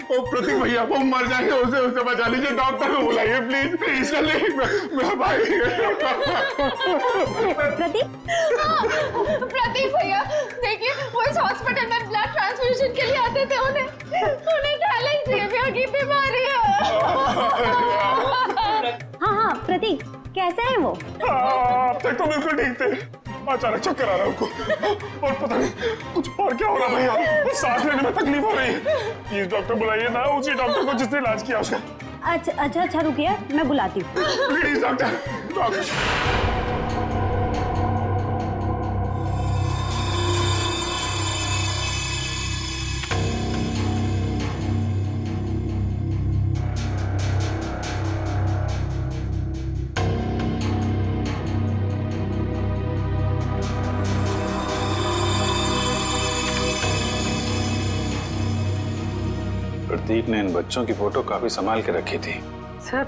वो प्रतीक भैया वो मर जाएंगे, उसे बचा लीजिए, डॉक्टर को बुलाइए प्लीज प्लीज। मेरा भाई प्रतीक भैया देखिए, वो इस हॉस्पिटल में ब्लड ट्रांसफ्यूजन के लिए आते थे, उन्हें थैलेसीमिया की बीमारी है। हाँ प्रतीक, कैसा है वो? अब तक तो बिल्कुल ठीक थे, अचानक चक्कर आ रहा है उनको, और पता नहीं कुछ और क्या हो रहा भैया, सांस लेने में तकलीफ हो रही है। प्लीज डॉक्टर बुलाइए ना, उसी डॉक्टर को जिसने इलाज किया उसका। अच्छा रुकिए, मैं बुलाती हूँ। Please doctor. प्रतीक ने इन बच्चों की फोटो काफी संभाल के रखी थी। सर,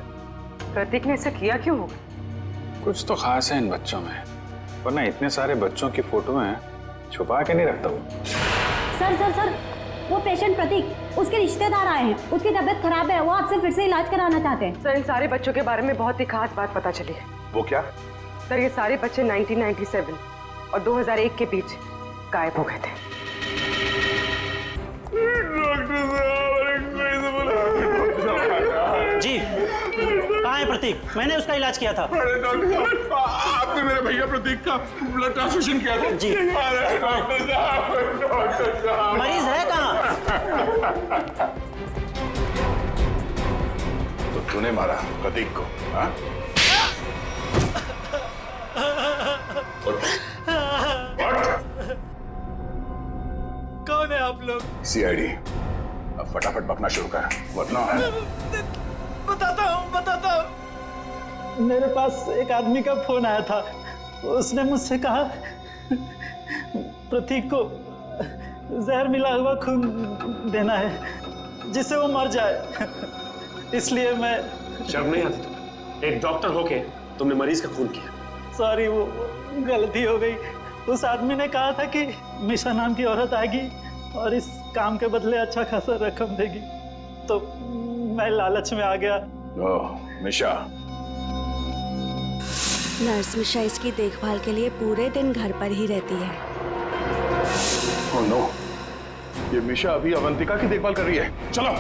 प्रतीक ने ऐसा किया क्यों होगा? कुछ तो खास है इन बच्चों में, वरना इतने सारे बच्चों की फोटो हैं छुपा के नहीं रखता वो। सर, वो पेशेंट प्रतीक, उसके रिश्तेदार आए हैं, उसकी तबीयत खराब है, वो आपसे फिर से इलाज कराना चाहते हैं। सर, इन सारे बच्चों के बारे में बहुत ही खास बात पता चली है। वो क्या? सर, ये सारे बच्चे 1997 और 2001 के बीच गायब हो गए थे। जी, कहाँ है प्रतीक? मैंने उसका इलाज किया था। अरे डॉक्टर साहब, आपने मेरे भैया प्रतीक का ब्लड ट्रांसफ्यूजन किया था? जी। अरे डॉक्टर साहब, मरीज है कहाँ? तो तूने मारा प्रतीक को? हाँ? कौन है आप लोग? सीआईडी। अब फटाफट बकना शुरू कर, वरना बताता हूँ। मेरे पास एक आदमी का फोन आया था, उसने मुझसे कहा प्रतीक को जहर मिला हुआ खून देना है जिससे वो मर जाए, इसलिए मैं। शर्म नहीं आती तुम्हें? एक डॉक्टर होके तुमने मरीज का खून किया। सॉरी, वो गलती हो गई। उस आदमी ने कहा था कि मिशा नाम की औरत आएगी और इस काम के बदले अच्छा खासा रकम देगी, तो मैं लालच में आ गया। ओह, मिशा। नर्स मिशा इसकी देखभाल के लिए पूरे दिन घर पर ही रहती है। ओह नो, ये मिशा अभी अवंतिका की देखभाल कर रही है। चलो।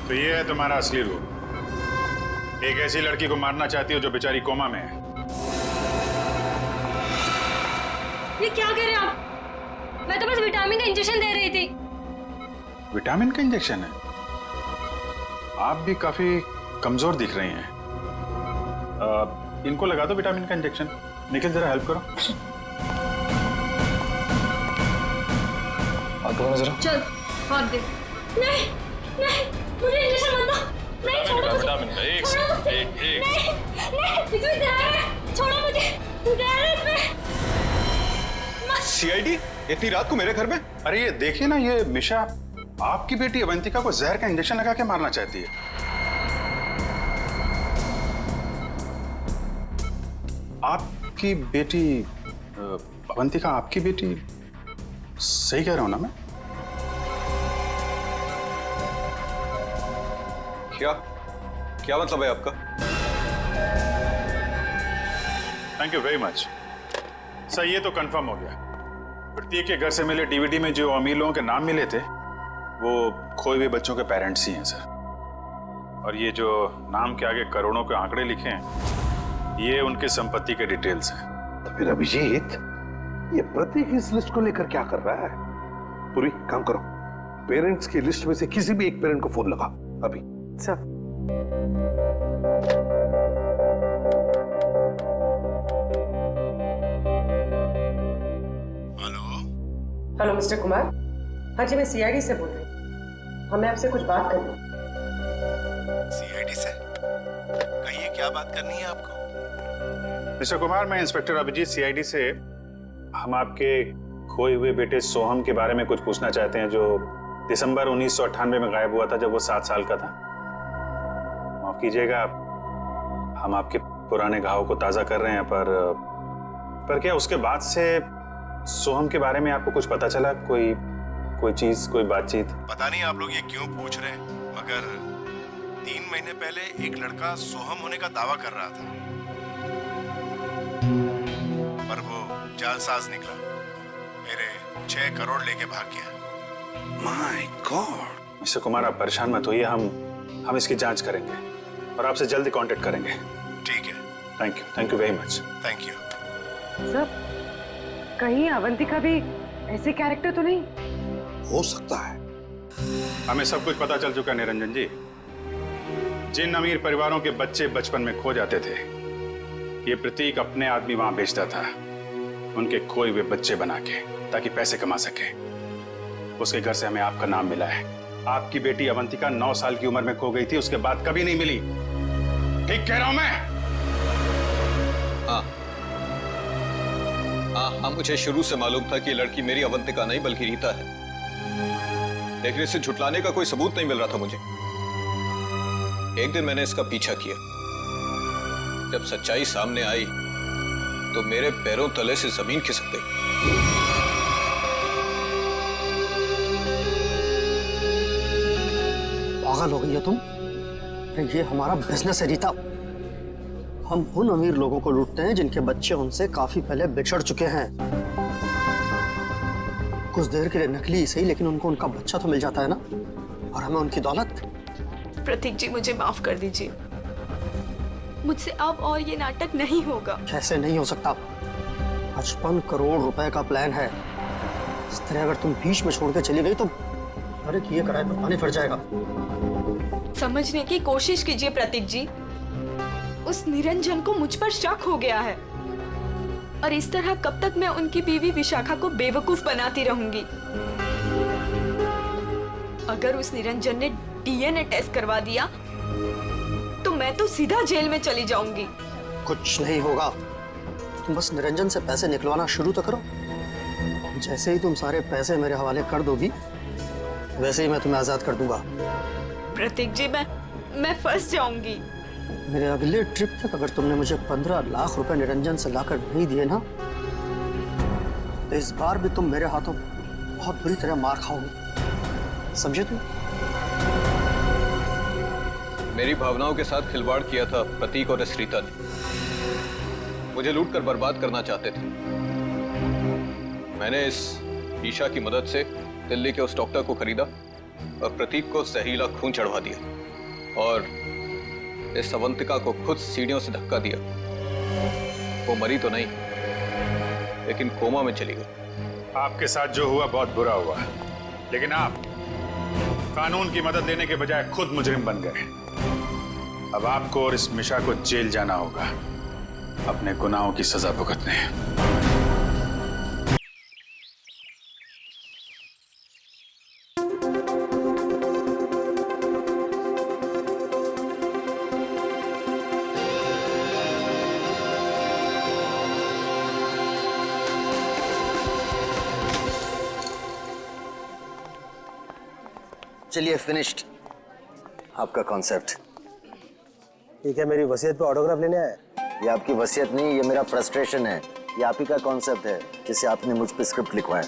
तो ये है तुम्हारा असली रूप। एक ऐसी लड़की को मारना चाहती हो जो बेचारी कोमा में है। ये क्या कह रहे हैं आप? मैं तो बस विटामिन का इंजेक्शन दे रही थी। विटामिन का इंजेक्शन है? आप भी काफी कमजोर दिख रही हैं। इनको लगा दो विटामिन का इंजेक्शन। निखिल जरा हेल्प करो। जरा चल, भाग दे। नहीं, मुझे इंजेक्शन मत दो। नहीं, छोड़ो मुझे। नहीं, इसमें जहर है। छोड़ो मुझे, जहर है इसमें। सीआईडी इतनी रात को मेरे घर में? अरे ये देखिए ना, ये मिशा आपकी बेटी अवंतिका को जहर का इंजेक्शन लगा के मारना चाहती है। आपकी बेटी अवंतिका आपकी बेटी? सही कह रहा हूं ना मैं? क्या मतलब है आपका? Thank you very much sir, ये तो कंफर्म हो गया। प्रतीक के घर से मिले डीवीडी में जो अमीर लोगों के नाम मिले थे वो खोए हुए बच्चों के पेरेंट्स ही हैं सर। और ये जो नाम के आगे करोड़ों के आंकड़े लिखे हैं ये उनकी संपत्ति के डिटेल्स हैं। तो फिर अभिजीत, ये प्रतीक इस लिस्ट को लेकर क्या कर रहा है? पूरी काम करो, पेरेंट्स की लिस्ट में से किसी भी एक पेरेंट को फोन लगा अभी। Sir hello mister Kumar. हाँ जी, मैं सीआईडी से बोल रही हूँ। हमें आपसे कुछ बात करनी है। सीआईडी से? कहिए, क्या बात करनी है आपको? मिस्टर कुमार, मैं इंस्पेक्टर अभिजीत, सीआईडी से। हम आपके खोए हुए बेटे सोहम के बारे में कुछ पूछना चाहते हैं, जो दिसंबर 1998 में गायब हुआ था, जब वो 7 साल का था। माफ कीजिएगा, हम आपके पुराने घाव को ताजा कर रहे हैं, पर क्या उसके बाद से सोहम के बारे में आपको कुछ पता चला? कोई चीज, कोई बातचीत? पता नहीं आप लोग ये क्यों पूछ रहे हैं, मगर 3 महीने पहले एक लड़का सोहम होने का दावा कर रहा था, पर वो जालसाज निकला, मेरे 6 करोड़ लेके भाग गया। My God! मिस्टर कुमार, आप परेशान मत होइए, हम इसकी जांच करेंगे और आपसे जल्दी कांटेक्ट करेंगे। ठीक है। Thank you very much. Thank you. Sir, कहीं अवंतिका भी ऐसे कैरेक्टर तो नहीं? हो सकता है। हमें सब कुछ पता चल चुका है निरंजन जी। जिन अमीर परिवारों के बच्चे बचपन में खो जाते थे, ये प्रतीक अपने आदमी वहां बेचता था, उनके खोए हुए बच्चे बना के, ताकि पैसे कमा सके। उसके घर से हमें आपका नाम मिला है। आपकी बेटी अवंतिका 9 साल की उम्र में खो गई थी, उसके बाद कभी नहीं मिली। ठीक कह रहा हूं मैं? हाँ, मुझे शुरू से मालूम था कि लड़की मेरी अवंतिका नहीं बल्कि रीता है, लेकिन इसे झुटलाने का कोई सबूत नहीं मिल रहा था मुझे। एक दिन मैंने इसका पीछा किया। जब सच्चाई सामने आई तो मेरे पैरों तले से जमीन खिसक गई। पागल हो गई हो तुम? अरे ये हमारा बिजनेस है रीता। हम उन अमीर लोगों को लूटते हैं जिनके बच्चे उनसे काफी पहले बिछड़ चुके हैं। कुछ देर के लिए नकली सही, लेकिन उनको उनका बच्चा तो मिल जाता है ना, और हमें उनकी दौलत। प्रतीक जी, मुझे माफ कर दीजिए, मुझसे अब और ये नाटक नहीं होगा। कैसे नहीं हो सकता? 55 करोड़ रुपए का प्लान है। इस तरह अगर तुम बीच में छोड़ के चली गई तो अरे किए कराए पर पानी फिर जाएगा। समझने की कोशिश कीजिए प्रतीक जी, उस निरंजन को मुझ पर शक हो गया है, और इस तरह कब तक मैं उनकी बीवी विशाखा को बेवकूफ बनाती रहूंगी। अगर उस निरंजन ने डीएनए टेस्ट करवा दिया तो मैं तो सीधा जेल में चली जाऊंगी। कुछ नहीं होगा, तुम बस निरंजन से पैसे निकलवाना शुरू तो करो। जैसे ही तुम सारे पैसे मेरे हवाले कर दोगी, वैसे ही मैं तुम्हें आजाद कर दूंगा। प्रतीक जी, मैं फंस जाऊंगी। मेरे अगले ट्रिप तक अगर तुमने मुझे 15 लाख रुपए निरंजन से लाकर नहीं दिए ना, तो इस बार भी तुम मेरे हाथों बहुत बुरी तरह मार खाओगे, समझे तुम? मेरी भावनाओं के साथ खिलवाड़ किया था प्रतीक और इस रीता ने। मुझे लूट कर बर्बाद करना चाहते थे। मैंने इस ईशा की मदद से दिल्ली के उस डॉक्टर को खरीदा और प्रतीक को जहरीला खून चढ़वा दिया, और इस अवंतिका को खुद सीढ़ियों से धक्का दिया। वो मरी तो नहीं, लेकिन कोमा में चली गई। आपके साथ जो हुआ बहुत बुरा हुआ, लेकिन आप कानून की मदद लेने के बजाय खुद मुजरिम बन गए। अब आपको और इस मिशा को जेल जाना होगा, अपने गुनाहों की सजा भुगतने। चलिए, फिनिश्ड आपका कॉन्सेप्ट। ठीक है, मेरी वसीयत पे ऑटोग्राफ लेने आया? ये आपकी वसीयत नहीं, ये मेरा फ्रस्ट्रेशन है। ये आप ही का कॉन्सेप्ट है जिसे आपने मुझ पे स्क्रिप्ट लिखवाया।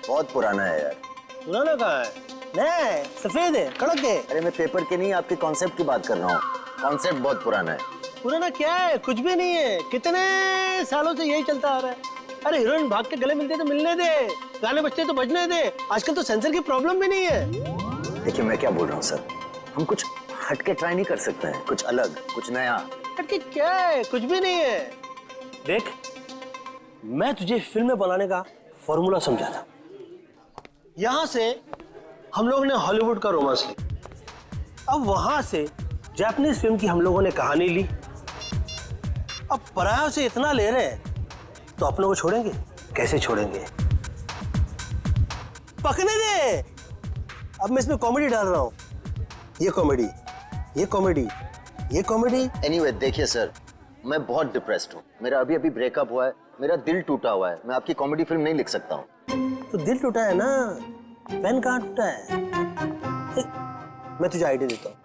बहुत पुराना है यार। पुराना कहाँ है? नहीं, सफेद है, कड़क है। अरे मैं पेपर के नहीं, आपके कॉन्सेप्ट की बात कर रहा हूँ। कॉन्सेप्ट बहुत पुराना है। पुराना क्या है? कुछ भी नहीं है। कितने सालों से यही चलता आ रहा है। अरे हीरोइन भाग के गले मिलते तो मिलने दे, गाने बजते तो बजने दे। आजकल तो सेंसर की प्रॉब्लम भी नहीं है। देखिए मैं क्या बोल रहा हूँ सर, हम कुछ हटके ट्राई नहीं कर सकते हैं? कुछ अलग, कुछ नया। हटके क्या है? कुछ भी नहीं है। देख, मैं तुझे फिल्म बनाने का फॉर्मूला समझा था, यहां से हम लोग ने हॉलीवुड का रोमांस लिया, अब वहां से जापानीज फिल्म की हम लोगों ने कहानी ली। अब परायों से इतना ले रहे हैं तो अपनों को छोड़ेंगे? कैसे छोड़ेंगे? पकने दे। अब मैं इसमें कॉमेडी डाल रहा हूं, ये कॉमेडी, ये कॉमेडी, ये कॉमेडी। एनीवे देखिए सर, मैं बहुत डिप्रेस्ड हूँ। मेरा अभी अभी ब्रेकअप हुआ है, मेरा दिल टूटा हुआ है। मैं आपकी कॉमेडी फिल्म नहीं लिख सकता हूँ। तो दिल टूटा है ना, पेन कहाँ टूटा है? मैं तुझे आइडिया देता हूँ।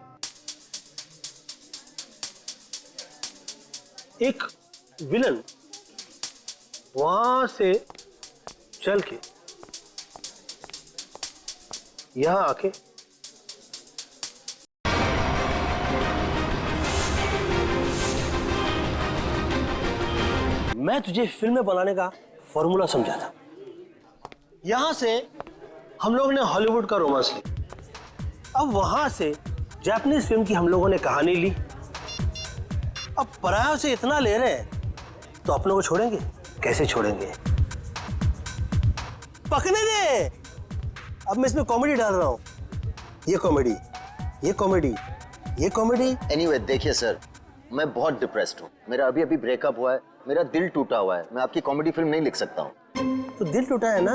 एक विलन वहां से चल के यहां आके मैं तुझे फिल्में बनाने का फॉर्मूला समझा था। यहां से हम लोग ने हॉलीवुड का रोमांस लिया, अब वहां से जापानीज फिल्म की हम लोगों ने कहानी ली। अब परायों से इतना ले रहे हैं तो अपनों को छोड़ेंगे? कैसे छोड़ेंगे? पकने दे। अब मैं इसमें कॉमेडी डाल रहा हूं, ये कॉमेडी, ये कॉमेडी, ये कॉमेडी। एनीवे देखिए सर, मैं बहुत डिप्रेस्ड हूँ। मेरा अभी अभी ब्रेकअप हुआ है, मेरा दिल टूटा हुआ है। मैं आपकी कॉमेडी फिल्म नहीं लिख सकता हूँ। तो दिल टूटा है ना,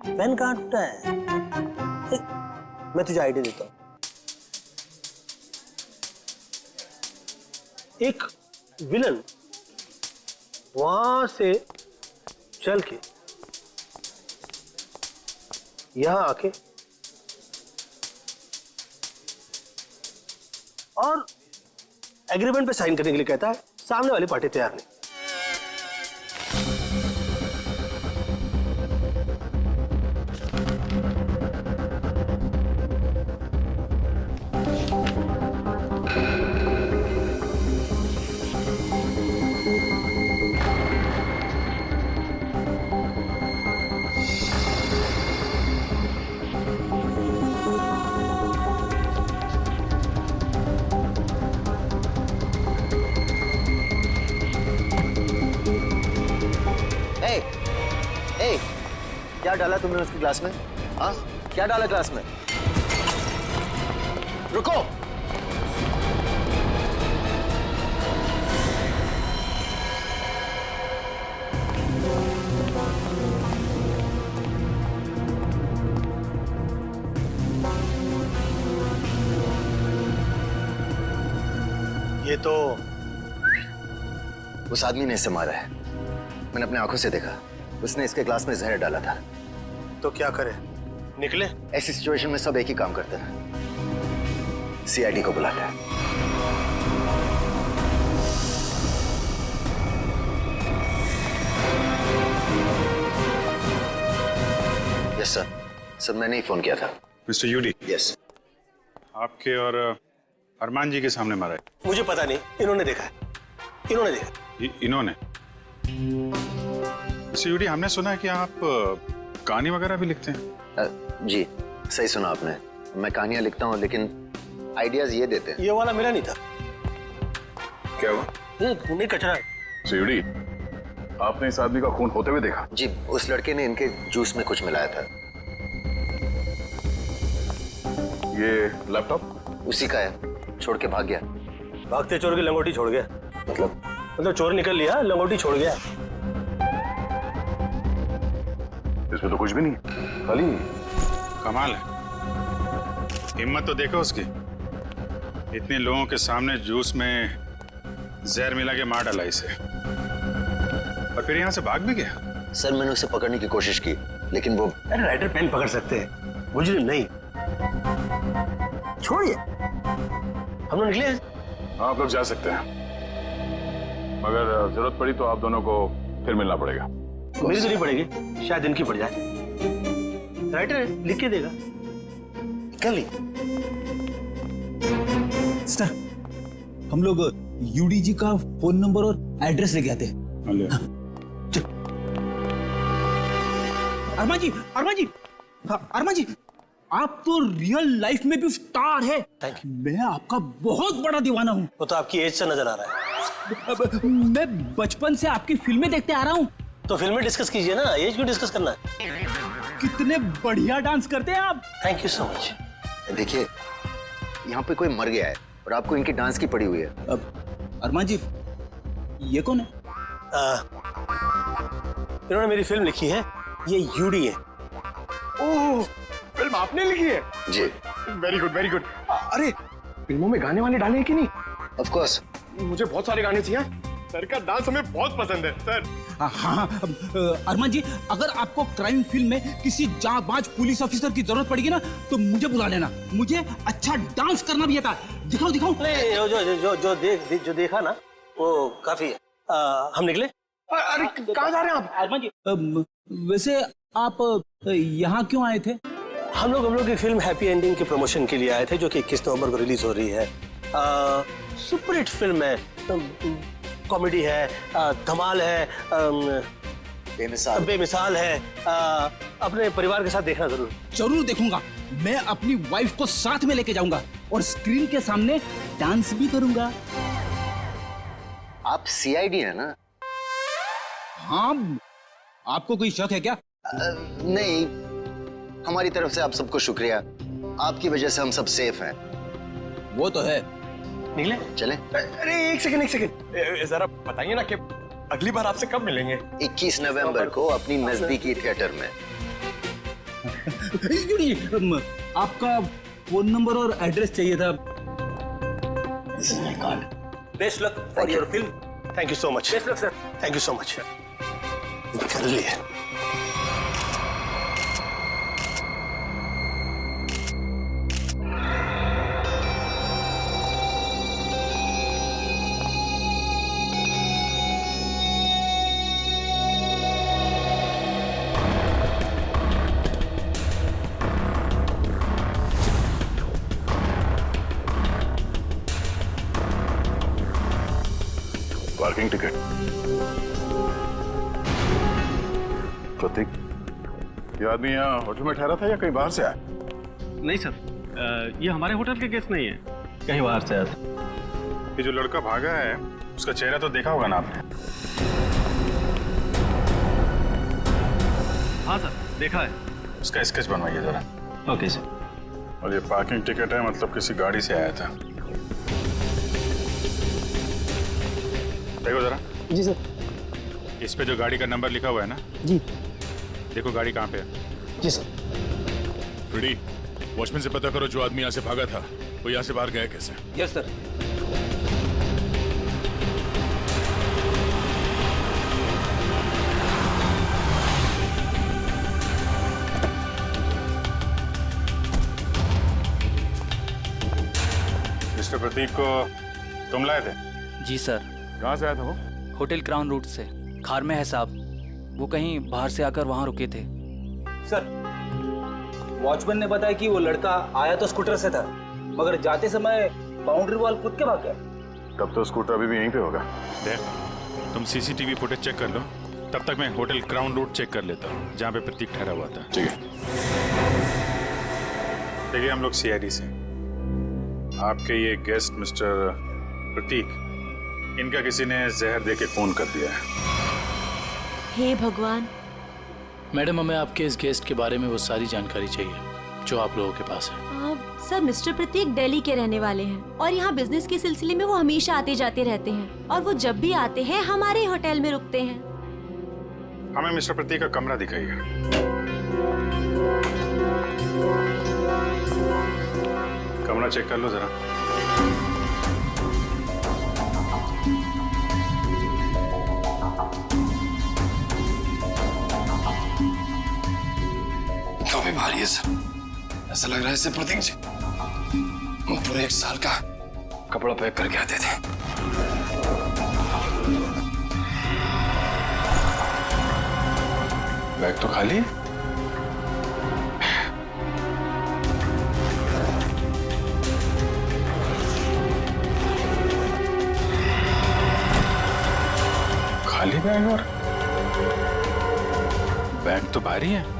पेन कहाँ टूटा है? मैं तुझे आइडिया देता हूँ। एक विलन वहां से चल के यहां आके और एग्रीमेंट पे साइन करने के लिए कहता है, सामने वाली पार्टी तैयार नहीं। क्या डाला तुमने उसके ग्लास में? हाँ, क्या डाला ग्लास में? रुको। ये तो उस आदमी ने इसे मारा है। मैंने अपने आंखों से देखा। उसने इसके ग्लास में जहर डाला था। तो क्या करे? निकले? ऐसी सिचुएशन में सब एक ही काम करते हैं, सीआईडी को बुलाते हैं। Yes sir. सर मैंने ही फोन किया था। मिस्टर यूडी। यस। आपके और अरमान जी के सामने मारा है? मुझे पता नहीं, इन्होंने देखा है। इन्होंने देखा। इन्होंने? मिस्टर यूडी, हमने सुना है कि आप कहानी वगैरह भी लिखते हैं। जी सही सुना आपने। मैं कहानियां लिखता हूँ, लेकिन आइडियाज ये देते हैं। ये वाला मेरा नहीं था। क्या हुआ? ये खूनी कचरा है। सीढ़ी, आपने इस आदमी का खून होते हुए देखा? जी, उस लड़के ने इनके जूस में कुछ मिलाया था। ये लैपटॉप उसी का है, छोड़ के भाग गया। भागते चोर की लंगोटी छोड़ गया? मतलब चोर निकल लिया, लंगोटी छोड़ गया। इसमें तो कुछ भी नहीं, खाली। कमाल है, हिम्मत तो देखो उसकी। इतने लोगों के सामने जूस में जहर मिला के मार डाला इसे, और फिर यहाँ से भाग भी गया। सर मैंने उसे पकड़ने की कोशिश की, लेकिन वो राइटर पेन पकड़ सकते हैं, मुझे नहीं। छोड़िए, हम लोग निकले हैं। हाँ, आप लोग जा सकते हैं, मगर जरूरत पड़ी तो आप दोनों को फिर मिलना पड़ेगा। मेरी तो नहीं पड़ेगी, शायद इनकी पड़ जाए। राइटर है, लिख के देगा। कर ली। सर, हम लोग यूडी जी का फोन नंबर और एड्रेस लेके आते हैं। हाँ, चल। अरमान जी, अरमान जी, हाँ, अरमान जी, आप तो रियल लाइफ में भी स्टार है। मैं आपका बहुत बड़ा दीवाना हूँ। वो तो आपकी एज से नजर आ रहा है। मैं बचपन से आपकी फिल्में देखते आ रहा हूँ। तो फिल्में डिस्कस कीजिए ना, एज क्यों डिस्कस करना है? कितने बढ़िया डांस करते हैं आप। Thank you so much. देखिए, यहाँ पे कोई मर गया है और आपको इनकी डांस की पड़ी हुई है। अरमान जी, ये कौन है? इन्होंने मेरी फिल्म लिखी है, ये यूडी है। ओह, फिल्म आपने लिखी है? जी। Very good, very good. अरे, फिल्मों में गाने वाले डाले हैं कि नहीं? Of course. मुझे बहुत सारे गाने चाहिए। सर का डांस हमें बहुत पसंद है सर। हाँ, अरमान जी, अगर आपको क्राइम फिल्म में किसी जांबाज पुलिस ऑफिसर की जरूरत पड़ेगी ना, तो मुझे बुला लेना। मुझे अच्छा डांस करना भी आता है। दिखाओ दिखाओ। जो देखा ना वो काफी है। हम निकले। अरे कहाँ जा रहे हैं आप? अरमान जी, वैसे आप यहाँ क्यों आए थे? हम लोग की फिल्म हैप्पी एंडिंग के प्रमोशन के लिए आए थे, जो कि 21 नवंबर को रिलीज हो रही है। सुपरहिट फिल्म है, कॉमेडी है, धमाल है, बेमिसाल है। अपने परिवार के साथ देखना जरूर देखूंगा। मैं अपनी वाइफ को साथ में लेके जाऊंगा और स्क्रीन के सामने डांस भी करूंगा। आप सीआईडी है ना? हाँ, आपको कोई शक है क्या? नहीं, हमारी तरफ से आप सबको शुक्रिया। आपकी वजह से हम सब सेफ हैं। वो तो है। निकले? चले। अरे एक सेकंड, जरा बताइए ना कि अगली बार आपसे कब मिलेंगे? 21 नवंबर को अपनी नजदीकी थिएटर में। आपका फोन नंबर और एड्रेस चाहिए था। This is my card. Best luck for your film. Thank you so much. Best luck, sir. Thank you so much. कर लिए। Parking ticket. प्रतीक, ये आदमी यहाँ होटल में ठहरा था या कहीं बाहर से आया? नहीं सर, ये हमारे होटल के गेस्ट नहीं है, कहीं बाहर से आया था। ये जो लड़का भागा है, उसका चेहरा तो देखा होगा ना आपने? हाँ सर, देखा है। उसका स्केच बनवाइए जरा। Okay sir. और ये पार्किंग टिकट है, मतलब किसी गाड़ी से आया था। देखो जरा। जी सर। इस पे जो गाड़ी का नंबर लिखा हुआ है ना? जी। देखो गाड़ी कहाँ पे है। जी सर। फ्रीडी, वॉचमैन से पता करो जो आदमी यहाँ से भागा था वो यहाँ से बाहर गया कैसे। Yes sir. मिस्टर प्रतीक को तुम लाए थे? जी सर। कहाँ से आया था वो? होटल क्राउन रूट से। खार में है साहब, वो कहीं बाहर से आकर वहाँ रुके थे। सर, वॉचमैन ने बताया कि वो लड़का आया तो स्कूटर से था, मगर जाते समय बाउंड्री वॉल कूद के भाग गया। तब तो स्कूटर अभी भी यहीं पे होगा। देख, तुम सीसीटीवी फुटेज चेक कर लो, तब तक मैं होटल क्राउन रूट चेक कर लेता हूँ जहाँ पे प्रतीक ठहरा हुआ था। ठीक है। देखिए, हम लोग सीआईडी से। आपके ये गेस्ट मिस्टर प्रतीक, इनका किसी ने जहर देके खून कर दिया है। हे भगवान। मैडम, हमें आपके इस गेस्ट के बारे में वो सारी जानकारी चाहिए जो आप लोगों के पास है। सर, मिस्टर प्रतीक दिल्ली के रहने वाले हैं और यहाँ बिजनेस के सिलसिले में वो हमेशा आते जाते रहते हैं और वो जब भी आते हैं हमारे होटल में रुकते हैं। हमें मिस्टर प्रतीक का कमरा दिखाइए। कमरा चेक कर लो जरा। काफी भारी है सर, ऐसा लग रहा है इससे प्रतीक जी पूरे 1 साल का कपड़ा पैक करके आते थे। बैग तो खाली है। खाली बैग और बैग तो भारी है।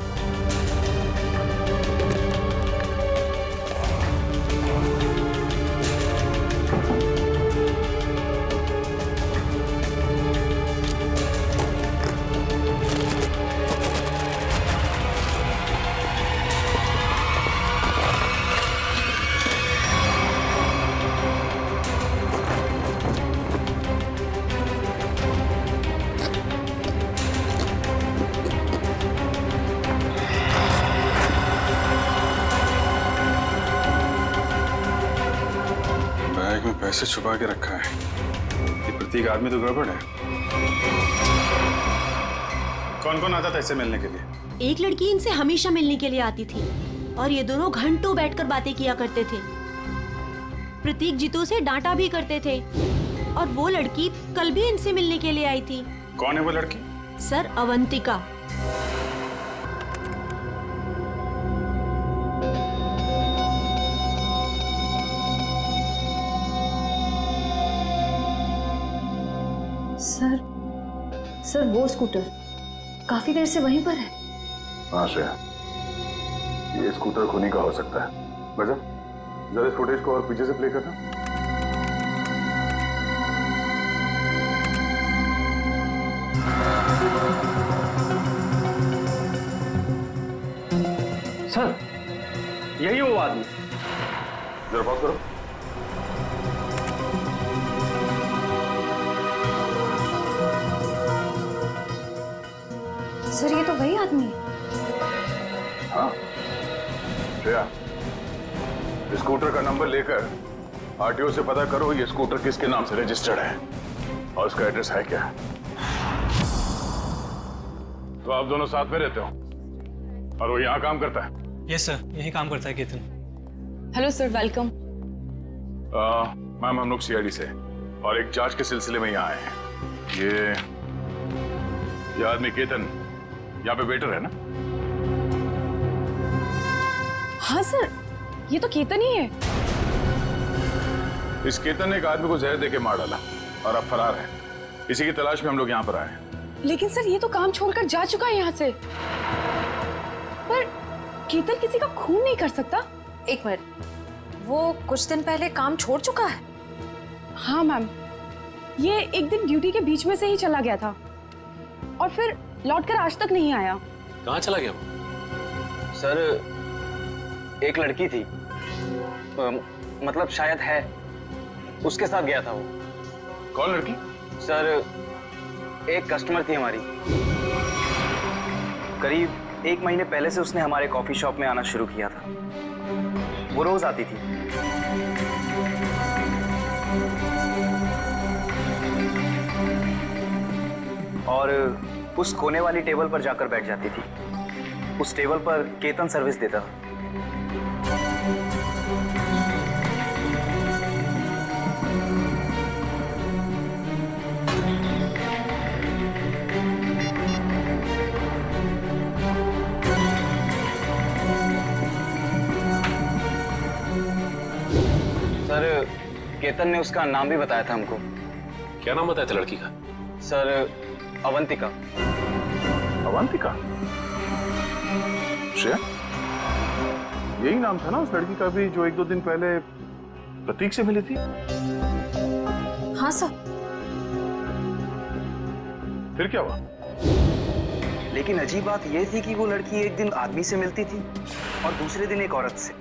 पैसे छुपा के रखा है। ये प्रतीक आदमी तो गड़बड़ है। कौन कौन आता था इससे मिलने के लिए? एक लड़की इनसे हमेशा मिलने के लिए आती थी और ये दोनों घंटों बैठकर बातें किया करते थे। प्रतीक जीतू से डांटा भी करते थे और वो लड़की कल भी इनसे मिलने के लिए आई थी। कौन है वो लड़की? सर, अवंतिका। सर वो स्कूटर काफी देर से वहीं पर है। हाँ श्रेया, ये स्कूटर खुनी का हो सकता है। वजह जरा इस फुटेज को और पीछे से प्ले करना। सर, यही वो आदमी। जरा पॉज करो। सर ये तो वही आदमी है। हाँ श्रेया, स्कूटर का नंबर लेकर आरटीओ से पता करो ये स्कूटर किसके नाम से रजिस्टर्ड है और उसका एड्रेस है क्या। तो आप दोनों साथ में रहते हो और वो यहाँ काम करता है? यस सर, यही काम करता है Ketan. Hello sir, welcome. Ma'am, हम लोग सीआईडी से और एक जांच के सिलसिले में यहाँ आए हैं। ये आदमी केतन यहाँ पे वेटर है ना? हाँ सर, ये तो केतन ही है। इस केतन ने एक आदमी को जहर देके मार डाला और अब फरार है। इसी की तलाश में हम लोग यहाँ पर आए हैं। लेकिन सर ये तो काम छोड़कर जा चुका है यहाँ से। पर केतन किसी का खून नहीं कर सकता। एक मिनट, वो कुछ दिन पहले काम छोड़ चुका है? हाँ मैम, ये एक दिन ड्यूटी के बीच में से ही चला गया था और फिर लौटकर आज तक नहीं आया। कहाँ चला गया वो? सर, एक लड़की थी, मतलब शायद है, उसके साथ गया था वो। कौन लड़की? सर, एक कस्टमर थी हमारी। करीब 1 महीने पहले से उसने हमारे कॉफी शॉप में आना शुरू किया था। वो रोज आती थी। और उस कोने वाली टेबल पर जाकर बैठ जाती थी। उस टेबल पर केतन सर्विस देता था। सर, केतन ने उसका नाम भी बताया था हमको। क्या नाम बताया था लड़की का? सर, अवंतिका। अवंतिका? श्रेया, यही नाम था ना उस लड़की का भी जो 1-2 दिन पहले प्रतीक से मिली थी? हाँ सर। फिर क्या हुआ? लेकिन अजीब बात यह थी कि वो लड़की एक दिन आदमी से मिलती थी और दूसरे दिन एक औरत से।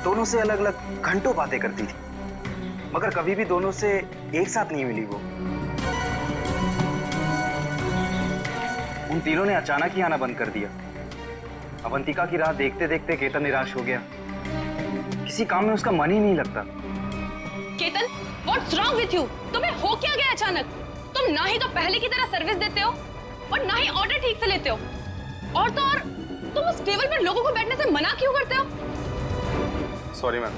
दोनों से अलग अलग घंटों बातें करती थी, मगर कभी भी दोनों से एक साथ नहीं मिली वो। उन तीनों ने अचानक ही आना बंद कर दिया। अवंतिका की राह देखते देखते केतन निराश हो गया। किसी काम में उसका मन ही नहीं लगता। Ketan, what's wrong with you? तुम्हें हो क्या गया अचानक? तुम ना ही तो पहले की तरह सर्विस देते हो और ना ही ऑर्डर ठीक से लेते हो। और तो और तुम उस टेबल पर लोगों को बैठने से मना क्यों करते हो? Sorry ma'am.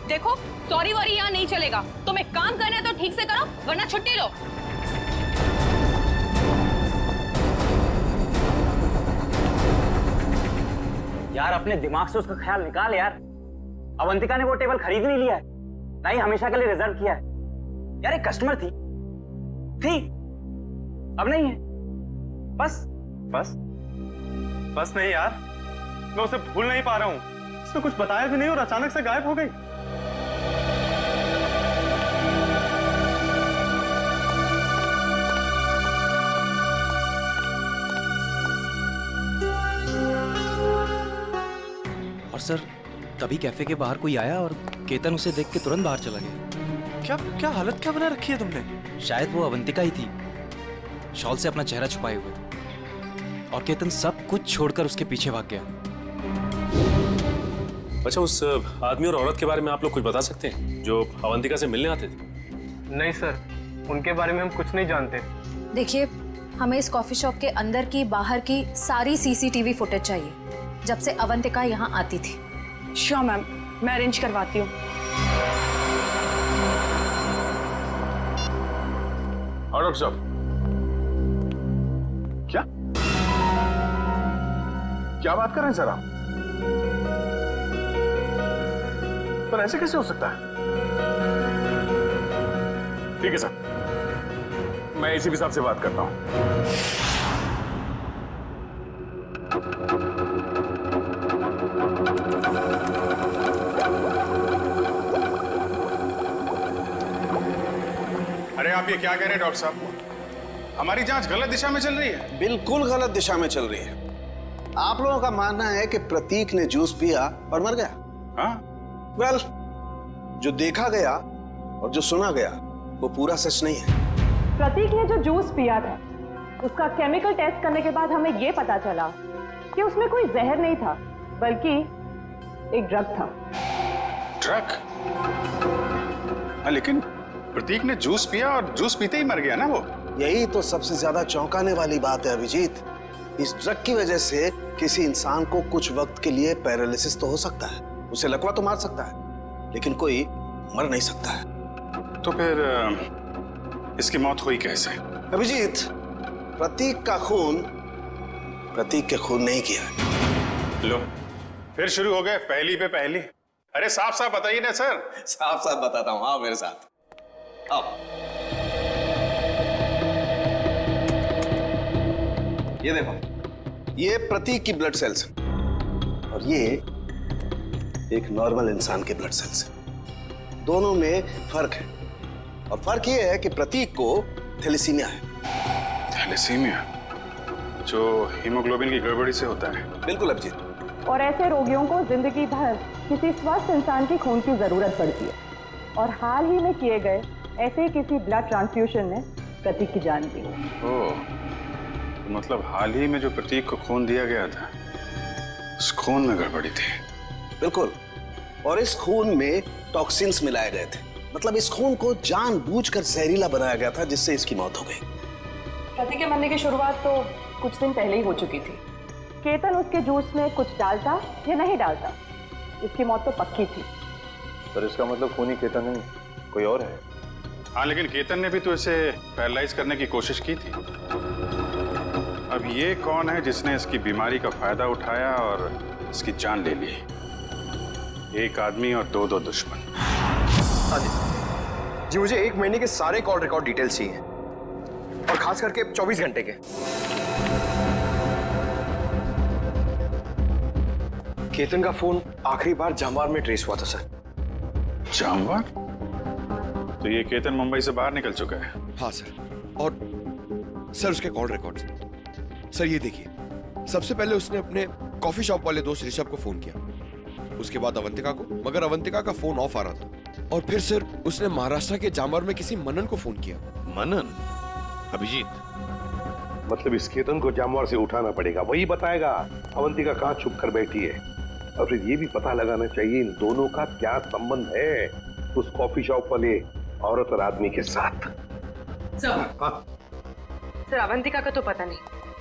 देखो, सॉरी वॉरी यहाँ नहीं चलेगा। तुम्हें काम करना है तो ठीक से करो, वरना छुट्टी लो। यार, अपने दिमाग से उसका ख्याल निकाल यार। अवंतिका ने वो टेबल खरीद नहीं लिया है, ना ही हमेशा के लिए रिजर्व किया है। यार, एक कस्टमर थी, अब नहीं है। बस नहीं यार, मैं उसे भूल नहीं पा रहा हूँ। उसने कुछ बताया भी नहीं और अचानक से गायब हो गई। और सर, तभी कैफे के बाहर कोई आया और केतन उसे देख के तुरंत बाहर चला गया। क्या हालत क्या बना रखी है तुमने? शायद वो अवंतिका ही थी, शॉल से अपना चेहरा छुपाए हुए। और केतन सब कुछ छोड़कर उसके पीछे भाग गया। अच्छा, उस आदमी और औरत के बारे में आप लोग कुछ बता सकते हैं जो अवंतिका से मिलने आते थे? नहीं सर, उनके बारे में हम कुछ नहीं जानते। देखिए, हमें इस कॉफी शॉप के अंदर की बाहर की सारी सीसीटीवी फुटेज चाहिए जब से अवंतिका यहाँ आती थी। श्योर मैम, मैं अरेंज करवाती हूँ। डॉक्टर साहब, क्या बात कर रहे हैं सर आप? पर ऐसे कैसे हो सकता है? ठीक है सर, मैं एसीपी साहब से बात करता हूं। अरे आप ये क्या कह रहे हैं डॉक्टर साहब? हमारी जांच गलत दिशा में चल रही है। बिल्कुल गलत दिशा में चल रही है। आप लोगों का मानना है कि प्रतीक ने जूस पिया और मर गया। हाँ? वेल, जो देखा गया और जो सुना गया वो पूरा सच नहीं है। प्रतीक ने जो जूस पिया था उसका केमिकल टेस्ट करने के बाद हमें यह पता चला कि उसमें कोई जहर नहीं था बल्कि एक ड्रग था। ड्रग? हाँ, लेकिन प्रतीक ने जूस पिया और जूस पीते ही मर गया ना वो। यही तो सबसे ज्यादा चौंकाने वाली बात है अभिजीत। इस ड्रग की वजह से किसी इंसान को कुछ वक्त के लिए पैरालिसिस तो हो सकता है, उसे लकवा तो मार सकता है, लेकिन कोई मर नहीं सकता है। तो फिर इसकी मौत हुई कैसे? अभिजीत, प्रतीक का खून प्रतीक के खून नहीं किया है। लो, फिर शुरू हो गए पहली पे पहली। अरे साफ साफ बताइए ना सर। साफ साफ बताता हूं, आओ मेरे साथ, आओ। ये देखो, ये प्रतीक की ब्लड सेल्स और ये एक नॉर्मल इंसान के ब्लड सेल्स। दोनों में फर्क है और फर्क ये है कि प्रतीक को थैलेसीमिया है। थैलेसीमिया जो हीमोग्लोबिन की गड़बड़ी से होता है? बिल्कुल अभिजीत। और ऐसे रोगियों को जिंदगी भर किसी स्वस्थ इंसान की खून की जरूरत पड़ती है और हाल ही में किए गए ऐसे किसी ब्लड ट्रांसफ्यूजन ने प्रतीक की जान दी। ओह, मतलब हाल ही में जो प्रतीक को खून दिया गया था उस खून में गड़बड़ी थी। बिल्कुल, और इस खून में टॉक्सिन्स मिलाए गए थे। मतलब इस खून को जानबूझकर जहरीला बनाया गया था जिससे इसकी मौत हो गई। प्रतीक के मरने की शुरुआत तो कुछ दिन पहले ही हो चुकी थी। केतन उसके जूस में कुछ डालता या नहीं डालता, इसकी मौत तो पक्की थी। पर इसका मतलब खूनी केतन नहीं, कोई और है। हाँ, लेकिन केतन ने भी तो इसे पैरालाइज करने की कोशिश की थी। अब ये कौन है जिसने इसकी बीमारी का फायदा उठाया और इसकी जान ले ली? एक आदमी और दो दुश्मन। हाँ जी, मुझे 1 महीने के सारे कॉल रिकॉर्ड डिटेल्स चाहिए और खास करके 24 घंटे के। केतन का फोन आखिरी बार जामवार में ट्रेस हुआ था सर। जामवार? तो ये केतन मुंबई से बाहर निकल चुका है? हाँ सर, और सर उसके कॉल रिकॉर्ड्स। सर ये देखिए, सबसे पहले उसने अपने कॉफी शॉप वाले दोस्त ऋषभ को फोन किया, उसके बाद अवंतिका को, मगर अवंतिका का फोन ऑफ आ रहा था। और फिर सर उसने महाराष्ट्र के जामवार में किसी मनन को फोन किया। मनन? अभिजीत, मतलब इस केतन को जामवार से उठाना पड़ेगा, वही बताएगा अवंतिका कहाँ छुप कर बैठी है। और फिर ये भी पता लगाना चाहिए इन दोनों का क्या संबंध है उस कॉफी शॉप वाले औरत और आदमी के साथ। सर, अवंतिका का तो पता नहीं,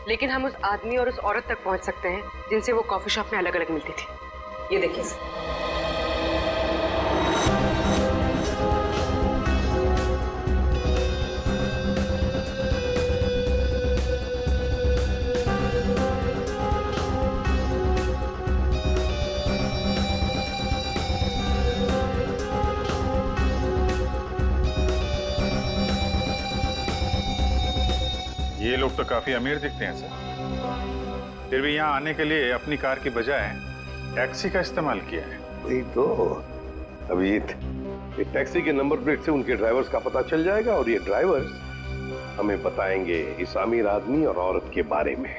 लेकिन हम उस आदमी और उस औरत तक पहुंच सकते हैं जिनसे वो कॉफी शॉप में अलग अलग मिलती थी। ये देखिए सर। ये लोग तो काफी अमीर दिखते हैं सर, फिर भी यहाँ आने के लिए अपनी कार की बजाय टैक्सी का इस्तेमाल किया है। वही तो अभिजीत, ये टैक्सी के नंबर प्लेट से उनके ड्राइवर्स का पता चल जाएगा और ये ड्राइवर्स हमें बताएंगे इस अमीर आदमी और औरत के बारे में।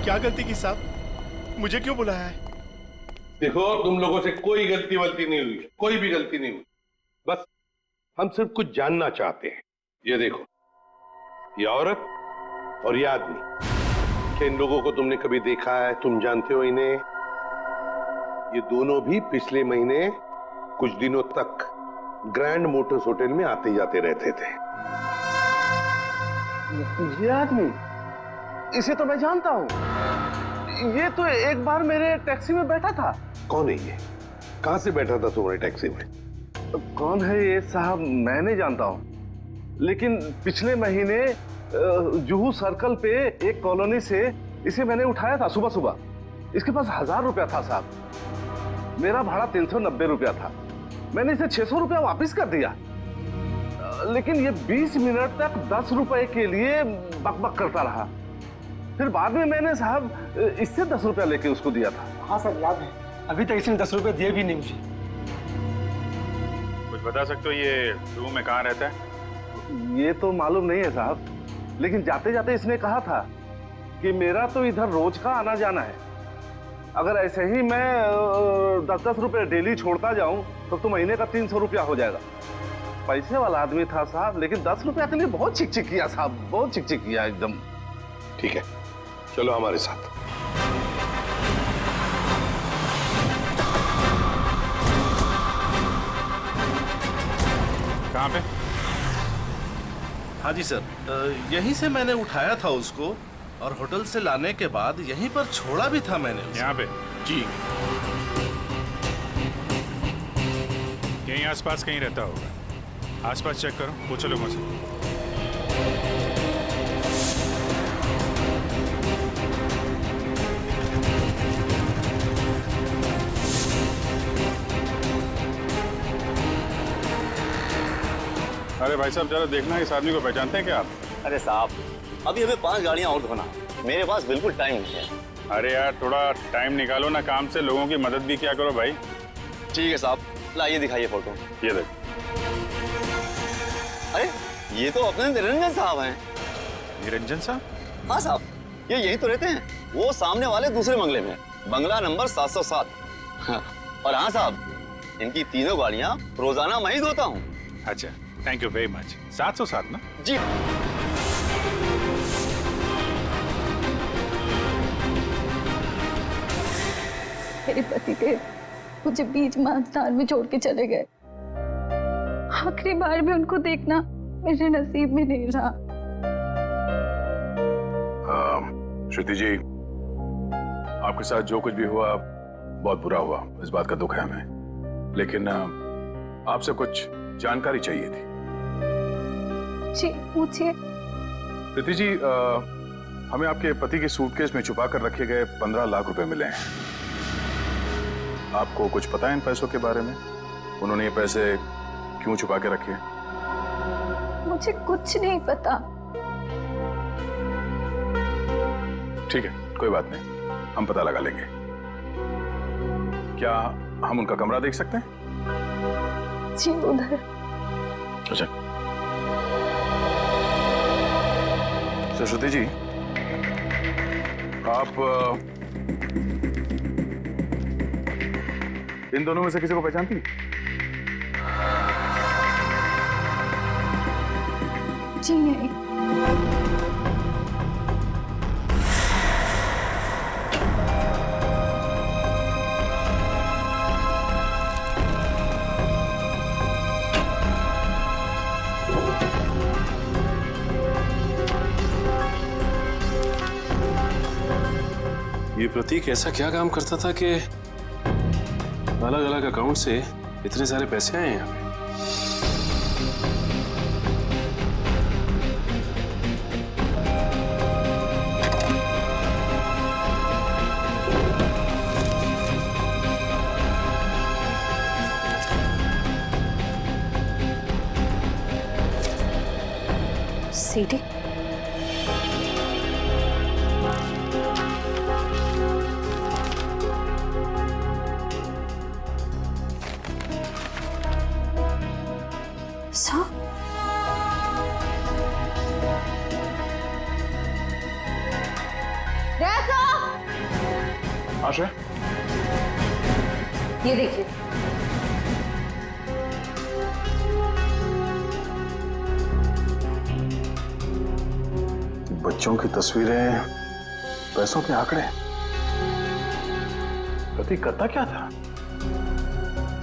क्या गलती की साहब, मुझे क्यों बुलाया है? देखो, तुम लोगों से कोई गलती वलती नहीं हुई, कोई भी गलती नहीं हुई। बस हम सिर्फ कुछ जानना चाहते हैं। ये देखो, ये औरत और ये आदमी क्या इन लोगों को तुमने कभी देखा है? तुम जानते हो इन्हें? ये दोनों भी पिछले महीने कुछ दिनों तक ग्रैंड मोटर्स होटल में आते जाते रहते थे। ये आदमी, इसे तो मैं जानता हूँ। ये तो एक बार मेरे टैक्सी में बैठा था। कौन है ये? कहां से बैठा था तुम्हारे टैक्सी में? कौन है ये साहब, मैं नहीं जानता हूँ, लेकिन पिछले महीने जुहू सर्कल पे एक कॉलोनी से इसे मैंने उठाया था सुबह सुबह। इसके पास 1000 रुपया था साहब। मेरा भाड़ा 390 रुपया था। मैंने इसे 600 रुपया वापस कर दिया, लेकिन ये 20 मिनट तक 10 रुपए के लिए बकबक करता रहा। फिर बाद में मैंने साहब इससे 10 रुपया लेके उसको दिया था। हाँ सर, याद है। अभी तक इसने 10 रुपए दिए भी नहीं मुझे। कुछ बता सकते हो ये जुहू में कहाँ रहता है? ये तो मालूम नहीं है साहब, लेकिन जाते जाते इसने कहा था कि मेरा तो इधर रोज का आना जाना है। अगर ऐसे ही मैं 10-10 रुपए डेली छोड़ता जाऊं तो महीने का 300 रुपया हो जाएगा। पैसे वाला आदमी था साहब, लेकिन 10 रुपया के लिए बहुत चिक किया साहब, बहुत चिक किया एकदम। ठीक है, चलो हमारे साथ। कहाँ पे? हाँ जी सर, यहीं से मैंने उठाया था उसको और होटल से लाने के बाद यहीं पर छोड़ा भी था मैंने उसे। यहाँ पे? जी। यहीं आसपास कहीं रहता होगा। आसपास चेक करो, पूछो लोगों से। अरे भाई साहब, जरा देखना इस आदमी को पहचानते हैं क्या आप? अरे साहब, अभी हमें 5 गाड़ियां और धोना, मेरे पास बिल्कुल टाइम नहीं है। अरे यार, थोड़ा टाइम निकालो ना काम से, लोगों की मदद भी क्या करो भाई। ठीक है साहब, लाइए दिखाइए फोटो। ये देख। अरे ये तो अपने निरंजन साहब हैं। निरंजन साहब? हाँ साहब, ये यहीं तो रहते हैं। वो सामने वाले दूसरे बंगले में, बंगला नंबर 707। और हाँ साहब, इनकी तीनों गाड़ियां रोजाना मैं ही धोता हूँ। अच्छा, थैंक यू वेरी मच। 707 ना? जी। मेरे पतिदेव मुझे बीच महास्थान में छोड़ के चले गए। आखिरी बार भी उनको देखना मेरे नसीब में नहीं रहा। श्रुति जी, आपके साथ जो कुछ भी हुआ बहुत बुरा हुआ, इस बात का दुख है हमें, लेकिन आपसे कुछ जानकारी चाहिए थी। जी पूछिए। प्रीति जी, हमें आपके पति के सूटकेस में छुपा कर रखे गए 15 लाख रुपए मिले हैं। आपको कुछ पता है इन पैसों के बारे में? उन्होंने ये पैसे क्यों छुपा के रखे? मुझे कुछ नहीं पता। ठीक है, कोई बात नहीं, हम पता लगा लेंगे। क्या हम उनका कमरा देख सकते हैं? जी उधर। अच्छा। तो श्रुति जी, आप इन दोनों में से किसी को पहचानती हैं? जी नहीं। ये प्रतीक ऐसा क्या काम करता था कि अलग अलग अकाउंट से इतने सारे पैसे आए हैं यहाँ पे? सीडी? आशा, ये देखिए। बच्चों की तस्वीरें पैसों के आंकड़े। प्रतीक करता क्या था?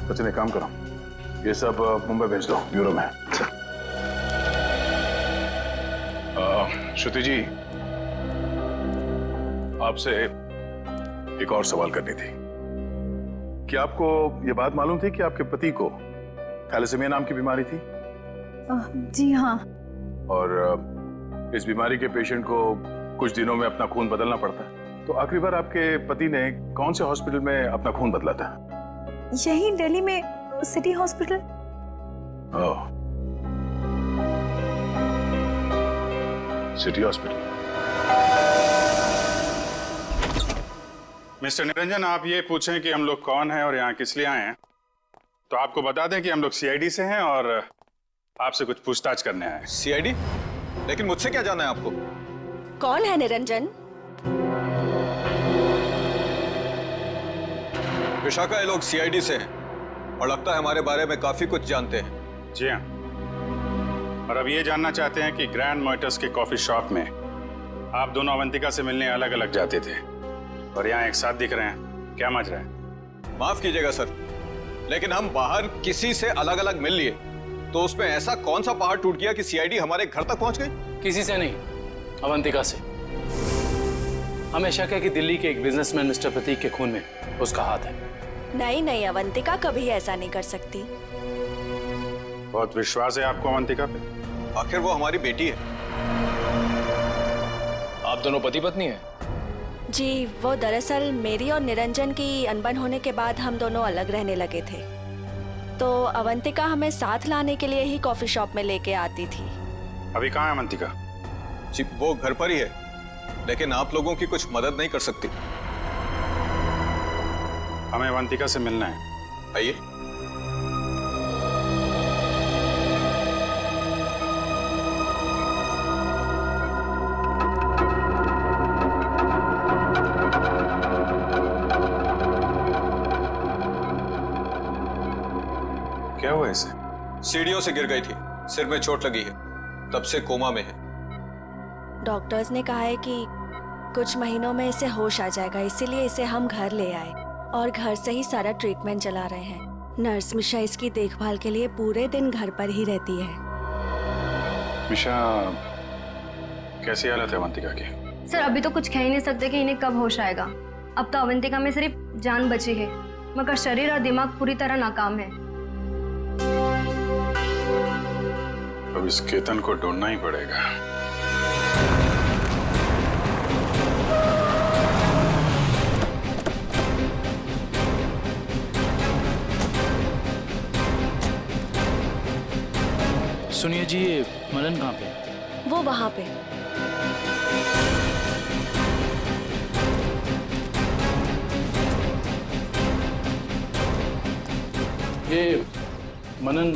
सचिन एक काम करो, ये सब मुंबई भेज दो ब्यूरो में। श्रुति जी, आपसे एक और सवाल करनी थी। क्या आपको ये बात मालूम थी कि आपके पति को थैलेसीमिया नाम की बीमारी थी? जी हाँ। और इस बीमारी के पेशेंट को कुछ दिनों में अपना खून बदलना पड़ता है। तो आखिरी बार आपके पति ने कौन से हॉस्पिटल में अपना खून बदला था? यही दिल्ली में सिटी हॉस्पिटल। ओह, सिटी हॉस्पिटल। मिस्टर निरंजन, आप ये पूछें कि हम लोग कौन हैं और यहाँ किस लिए आए हैं, तो आपको बता दें कि हम लोग सीआईडी से हैं और आपसे कुछ पूछताछ करने आए हैं। सीआईडी? लेकिन मुझसे क्या जानना है आपको? कौन है निरंजन? विशाखा, ये लोग सीआईडी से हैं और लगता है हमारे बारे में काफी कुछ जानते हैं। जी हाँ, और अब ये जानना चाहते हैं कि ग्रैंड मोटर्स के कॉफी शॉप में आप दोनों अवंतिका से मिलने अलग अलग जाते थे और यहाँ एक साथ दिख रहे हैं, क्या मज रहा है? माफ कीजिएगा सर, लेकिन हम बाहर किसी से अलग अलग मिल लिए तो उसमें ऐसा कौन सा पहाड़ टूट गया कि सीआईडी हमारे घर तक पहुंच गई? किसी से नहीं, अवंतिका से। हमेशा कह कि दिल्ली के एक बिजनेसमैन मिस्टर प्रतीक के खून में उसका हाथ है। नहीं नहीं, अवंतिका कभी ऐसा नहीं कर सकती। बहुत विश्वास है आपको अवंतिका पे? आखिर वो हमारी बेटी है। आप दोनों पति पत्नी हैं? जी, वो दरअसल मेरी और निरंजन की अनबन होने के बाद हम दोनों अलग रहने लगे थे, तो अवंतिका हमें साथ लाने के लिए ही कॉफी शॉप में लेके आती थी। अभी कहाँ है अवंतिका? जी, वो घर पर ही है, लेकिन आप लोगों की कुछ मदद नहीं कर सकती। हमें अवंतिका से मिलना है। आइए। क्या हुआ इसे? सीढ़ियों से गिर गई थी, सिर में चोट लगी है, तब से कोमा में है। डॉक्टर्स ने कहा है कि कुछ महीनों में इसे होश आ जाएगा, इसीलिए इसे हम घर ले आए और घर से ही सारा ट्रीटमेंट चला रहे हैं। नर्स मिशा इसकी देखभाल के लिए पूरे दिन घर पर ही रहती है। मिशा, कैसी हालत है अवंतिका की? सर, अभी तो कुछ कह ही नहीं सकते कि इन्हें कब होश आएगा। अब तो अवंतिका में सिर्फ जान बची है, मगर शरीर और दिमाग पूरी तरह नाकाम है। अब इस केतन को ढूंढना ही पड़ेगा। सुनिए जी, ये मनन कहाँ पे? वो वहाँ पे। ये मनन।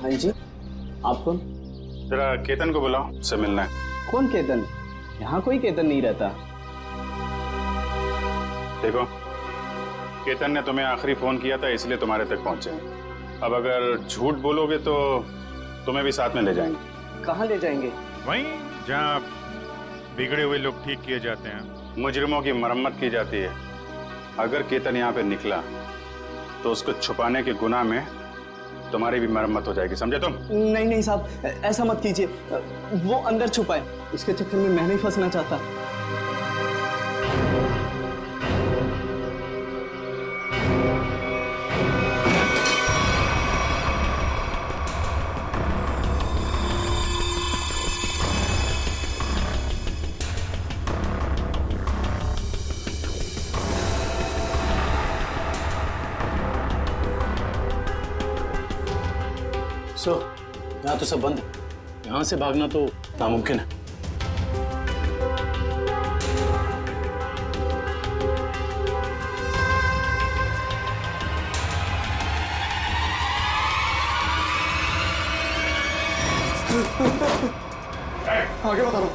हाँ जी, आप कौन? जरा केतन को बुलाओ, उससे मिलना है। कौन केतन? यहाँ कोई केतन नहीं रहता। देखो, केतन ने तुम्हें आखिरी फोन किया था, इसलिए तुम्हारे तक पहुंचे हैं। अब अगर झूठ बोलोगे तो तुम्हें भी साथ में ले जाएंगे। कहाँ ले जाएंगे? वहीं जहाँ बिगड़े हुए लोग ठीक किए जाते हैं, मुजरिमों की मरम्मत की जाती है। अगर केतन यहाँ पे निकला तो उसको छुपाने के गुनाह में तुम्हारी भी मरम्मत हो जाएगी, समझे तुम? नहीं नहीं साहब, ऐसा मत कीजिए। वो अंदर छुपा है, इसके चक्कर में मैं नहीं फंसना चाहता। यहाँ तो सब बंद है, यहाँ से भागना तो नामुमकिन है। आगे बता दो,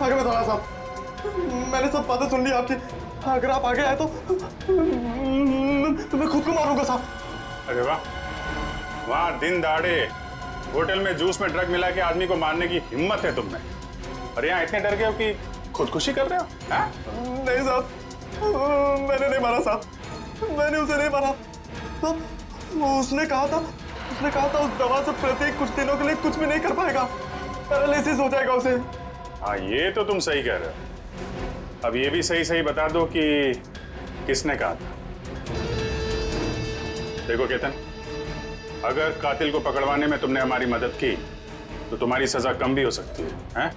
आगे बता रहा साहब, मैंने सब बातें सुन ली आपकी। अगर आप आगे आए तो मैं खुद को मारूंगा साहब। अरे वाह, वहाँ दिन दहाड़े होटल में जूस में ड्रग मिला के आदमी को मारने की हिम्मत है तुम में, और यहाँ इतने डर गए हो कि खुदकुशी कर रहे हो? हाँ? नहीं साहब, मैंने नहीं मारा साहब, मैंने उसे नहीं मारा। उसने कहा था उस दवा से प्रतीक कुछ दिनों के लिए कुछ भी नहीं कर पाएगा, पैरालिसिस हो जाएगा उसे। हाँ, ये तो तुम सही कह रहे हो। अब ये भी सही सही बता दो कि किसने कहा था। देखो केतन, अगर कातिल को पकड़वाने में तुमने हमारी मदद की तो तुम्हारी सजा कम भी हो सकती है, हैं?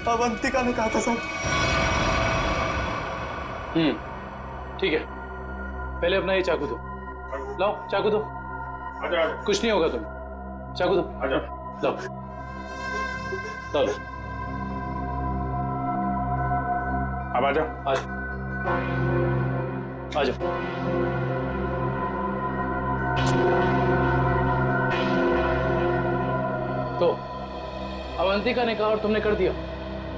अवंतिका ने कहा था सर। ठीक है, पहले अपना ये चाकू दो। लाओ चाकू दो। आजा। कुछ नहीं होगा तुम, चाकू दो। आजा। लाओ लाओ। अब आजा। आजा आजा। तो अवंतिका ने कहा और तुमने कर दिया।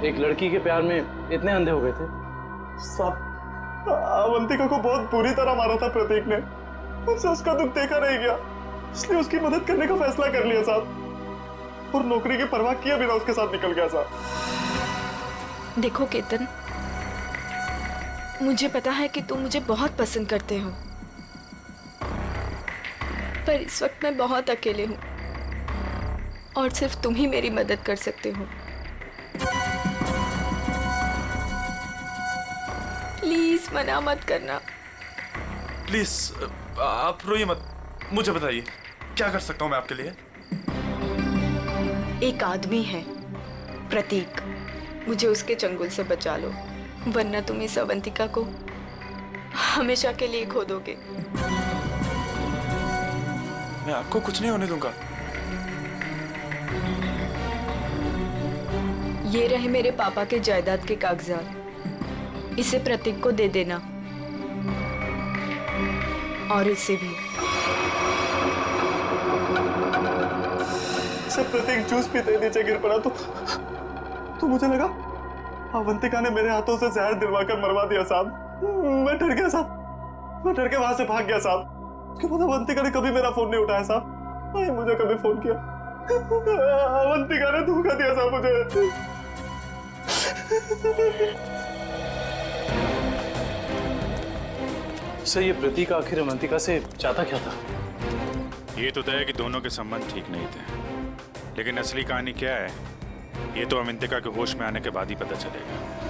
एक लड़की के प्यार में इतने अंधे हो गए थे? साहब, अवंतिका को बहुत बुरी तरह मारा था प्रतीक ने, उससे उसका दुख देखा नहीं गया, इसलिए उसकी मदद करने का फैसला कर लिया साहब, और नौकरी की परवाह किए बिना उसके साथ निकल गया साहब। देखो केतन, मुझे पता है कि तुम मुझे बहुत पसंद करते हो, पर इस वक्त मैं बहुत अकेले हूँ और सिर्फ तुम ही मेरी मदद कर सकते हो। प्लीज मना मत करना। प्लीज आप रोइए मत, मुझे बताइए क्या कर सकता हूँ मैं आपके लिए। एक आदमी है प्रतीक, मुझे उसके चंगुल से बचा लो, वरना तुम इस अवंतिका को हमेशा के लिए खो दोगे। मैं आपको कुछ नहीं होने दूंगा। ये रहे मेरे पापा के जायदाद के कागजात, इसे प्रतीक को दे देना, और इसे भी। जब प्रतीक जूस पीते नीचे गिर पड़ा तो मुझे लगा अवंतिका ने मेरे हाथों से जहर दिलवाकर मरवा दिया साहब। मैं डर गया साहब, मैं डर के वहां से भाग गया साहब। उसके बाद अवंतिका ने कभी मेरा फोन नहीं उठाया साहब, नहीं मुझे कभी फोन किया। अवंतिका ने धोखा दिया साहब मुझे। सर, ये प्रतीक आखिर अवंतिका से चाहता क्या था? ये तो तय है कि दोनों के संबंध ठीक नहीं थे, लेकिन असली कहानी क्या है ये तो अवंतिका के होश में आने के बाद ही पता चलेगा।